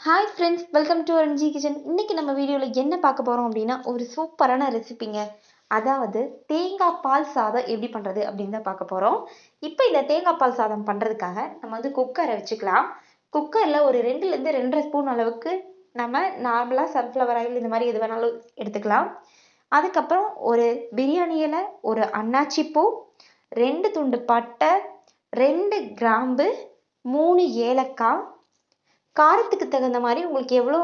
Hi friends, welcome to RNG kitchen. இன்னைக்கு நம்ம வீடியோவில் என்ன பார்க்க போகிறோம் அப்படின்னா, ஒரு சூப்பரான ரெசிபிங்க. அதாவது தேங்காய் பால் சாதம் எப்படி பண்ணுறது அப்படின்னு தான் பார்க்க போகிறோம். இப்போ இந்த தேங்காய் பால் சாதம் பண்ணுறதுக்காக நம்ம வந்து குக்கரை வச்சுக்கலாம். குக்கரில் ஒரு 2லேருந்து 2.5 ஸ்பூன் அளவுக்கு நம்ம நார்மலாக சன்ஃப்ளவர் ஆயில் இந்த மாதிரி எது வேணாலும் எடுத்துக்கலாம். அதுக்கப்புறம் ஒரு பிரியாணி இலை, ஒரு அன்னாச்சி பூ, 2 துண்டு பட்டை, 2 கிராம்பு, 3 ஏலக்காய், காரத்துக்கு தகுந்த மாதிரி உங்களுக்கு எவ்வளோ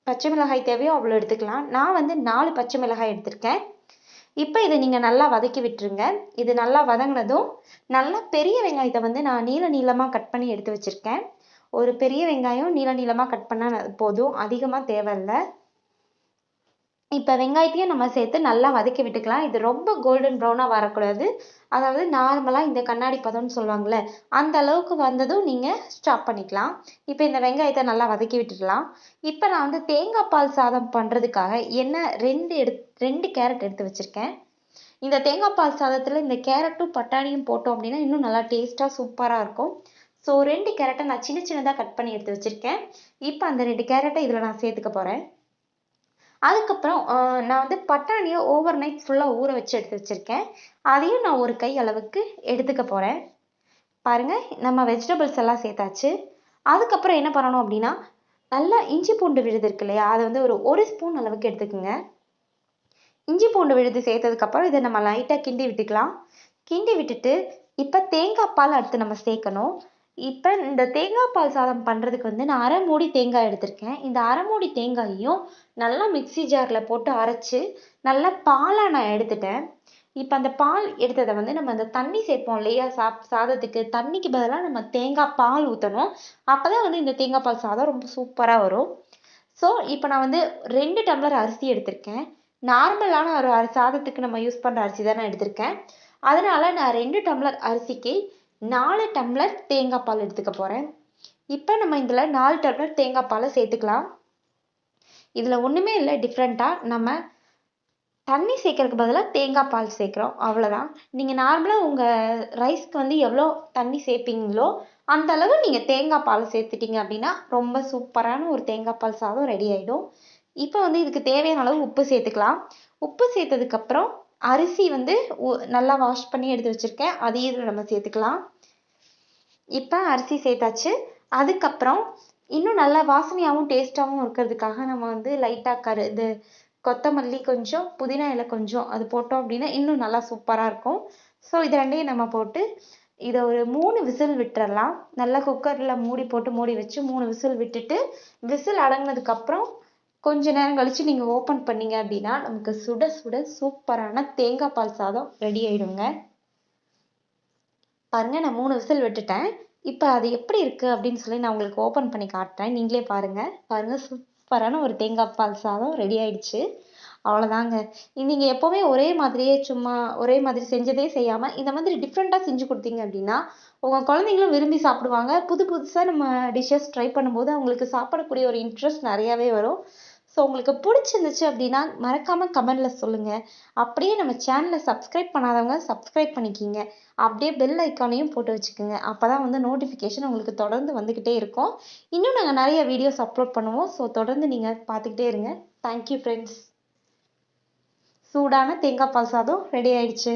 பச்சை மிளகாய் தேவையோ அவ்வளோ எடுத்துக்கலாம். நான் வந்து 4 பச்சை மிளகாய் எடுத்திருக்கேன். இப்போ இதை நீங்கள் நல்லா வதக்கி விட்டுருங்க. இது நல்லா வதங்கினதும் நல்லா பெரிய வெங்காயத்தை வந்து நான் நீளமாக கட் பண்ணி எடுத்து வச்சுருக்கேன். ஒரு பெரிய வெங்காயம் நீளமாக கட் பண்ணால் போதும், அதிகமாக தேவையில்லை. இப்போ வெங்காயத்தையும் நம்ம சேர்த்து நல்லா வதக்கி விட்டுக்கலாம். இது ரொம்ப கோல்டன் ப்ரௌனாக வரக்கூடாது. அதாவது நார்மலாக இந்த கண்ணாடி பதம்னு சொல்லுவாங்கள்ல, அந்த அளவுக்கு வந்ததும் நீங்கள் ஸ்டாப் பண்ணிக்கலாம். இப்போ இந்த வெங்காயத்தை நல்லா வதக்கி விட்டுக்கலாம். இப்போ நான் வந்து தேங்காய் பால் சாதம் பண்ணுறதுக்காக என்ன 2 கேரட் எடுத்து வச்சுருக்கேன். இந்த தேங்காய் பால் சாதத்தில் இந்த கேரட்டும் பட்டாணியும் போட்டோம் அப்படின்னா இன்னும் நல்லா டேஸ்ட்டாக சூப்பராக இருக்கும். ஸோ 2 கேரட்டை நான் சின்னதாக கட் பண்ணி எடுத்து வச்சுருக்கேன். இப்போ அந்த 2 கேரட்டை இதில் நான் சேர்த்துக்க போகிறேன். அதுக்கப்புறம் நான் வந்து பட்டாணியை ஓவர் நைட் ஃபுல்லாக ஊற வச்சு எடுத்து வச்சுருக்கேன். அதையும் நான் ஒரு கை அளவுக்கு எடுத்துக்க போகிறேன். பாருங்கள், நம்ம வெஜிடபிள்ஸ் எல்லாம் சேர்த்தாச்சு. அதுக்கப்புறம் என்ன பண்ணணும் அப்படின்னா, நல்லா இஞ்சி பூண்டு விழுது இருக்கு இல்லையா, அதை வந்து ஒரு ஸ்பூன் அளவுக்கு எடுத்துக்கோங்க. இஞ்சி பூண்டு விழுது சேர்த்ததுக்கப்புறம் இதை நம்ம லைட்டாக கிண்டி விட்டுக்கலாம். கிண்டி விட்டுட்டு இப்போ தேங்காய் பால் அடுத்து நம்ம சேர்க்கணும். இப்போ இந்த தேங்காய் பால் சாதம் பண்ணுறதுக்கு வந்து நான் 1/2 மூடி தேங்காய் எடுத்திருக்கேன். இந்த 1/2 மூடி தேங்காயையும் நல்லா மிக்சி ஜாரில் போட்டு அரைச்சி நல்லா பாலாக நான் எடுத்துட்டேன். இப்போ அந்த பால் எடுத்ததை வந்து நம்ம அந்த தண்ணி சேர்ப்போம் இல்லையா, சாதத்துக்கு தண்ணிக்கு பதிலாக நம்ம தேங்காய் பால் ஊற்றணும். அப்போ தான் வந்து இந்த தேங்காய் பால் சாதம் ரொம்ப சூப்பராக வரும். ஸோ இப்போ நான் வந்து 2 டம்ளர் அரிசி எடுத்திருக்கேன். நார்மலான ஒரு சாதத்துக்கு நம்ம யூஸ் பண்ணுற அரிசி தான் நான் எடுத்திருக்கேன். அதனால நான் 2 டம்ளர் அரிசிக்கு 4 டம்ளர் தேங்காய் பால் எடுத்துக்க போகிறேன். இப்போ நம்ம இதில் 4 டம்ளர் தேங்காய் பாலை சேர்த்துக்கலாம். இதில் ஒன்றுமே இல்லை டிஃப்ரெண்ட்டாக, நம்ம தண்ணி சேர்க்கறதுக்கு பதிலாக தேங்காய் பால் சேர்க்குறோம், அவ்வளோதான். நீங்கள் நார்மலாக உங்கள் ரைஸ்க்கு வந்து எவ்வளோ தண்ணி சேர்ப்பீங்களோ அந்த அளவு நீங்கள் தேங்காய் பால் சேர்த்துட்டீங்க அப்படின்னா ரொம்ப சூப்பரான ஒரு தேங்காய் பால் சாதம் ரெடி ஆகிடும். இப்போ வந்து இதுக்கு தேவையான அளவு உப்பு சேர்த்துக்கலாம். உப்பு சேர்த்ததுக்கப்புறம் அரிசி வந்து நல்லா வாஷ் பண்ணி எடுத்து வச்சுருக்கேன், அதையும் இதில் நம்ம சேர்த்துக்கலாம். இப்போ அரிசி சேர்த்தாச்சு. அதுக்கப்புறம் இன்னும் நல்லா வாசனையாகவும் டேஸ்ட்டாகவும் இருக்கிறதுக்காக நம்ம வந்து லைட்டாக இது கொத்தமல்லி கொஞ்சம், புதினா இலை கொஞ்சம் அது போட்டோம் அப்படின்னா இன்னும் நல்லா சூப்பராக இருக்கும். ஸோ இது ரெண்டையும் நம்ம போட்டு இதை ஒரு 3 விசில் விட்டுறலாம். நல்லா குக்கரில் மூடி வச்சு 3 விசில் விட்டுட்டு, விசில் அடங்கினதுக்கப்புறம் கொஞ்ச நேரம் கழித்து நீங்கள் ஓப்பன் பண்ணீங்க அப்படின்னா நமக்கு சுட சுட சூப்பரான தேங்காய் பால் சாதம் ரெடி ஆகிடுங்க. பாருங்கள், நான் 3 விசில் விட்டுட்டேன். இப்போ அது எப்படி இருக்குது அப்படின்னு சொல்லி நான் உங்களுக்கு ஓப்பன் பண்ணி காட்டுறேன், நீங்களே பாருங்கள் சூப்பரான ஒரு தேங்காய் பால் சாதம் ரெடி ஆயிடுச்சு. அவ்வளோதாங்க. நீங்கள் எப்போவுமே ஒரே மாதிரி செஞ்சதே செய்யாமல் இந்த மாதிரி டிஃப்ரெண்ட்டாக செஞ்சு கொடுத்தீங்க அப்படின்னா உங்கள் குழந்தைங்களும் விரும்பி சாப்பிடுவாங்க. புதுசாக நம்ம டிஷ்ஷஸ் ட்ரை பண்ணும்போது அவங்களுக்கு சாப்பிடக்கூடிய ஒரு இன்ட்ரெஸ்ட் நிறையாவே வரும். ஸோ உங்களுக்கு பிடிச்சிருந்துச்சு அப்படின்னா மறக்காமல் கமெண்டில் சொல்லுங்கள். அப்படியே நம்ம சேனலை சப்ஸ்கிரைப் பண்ணாதவங்க சப்ஸ்கிரைப் பண்ணிக்கிங்க. அப்படியே பெல் ஐக்கானையும் போட்டு வச்சுக்கோங்க. அப்போ தான் வந்து நோட்டிஃபிகேஷன் உங்களுக்கு தொடர்ந்து வந்துக்கிட்டே இருக்கும். இன்னும் நாங்கள் நிறைய வீடியோஸ் அப்லோட் பண்ணுவோம். ஸோ தொடர்ந்து நீங்கள் பார்த்துக்கிட்டே இருங்க. Thank you friends. சூடான தேங்காய் பால் சாதம் ரெடி ஆயிடுச்சு.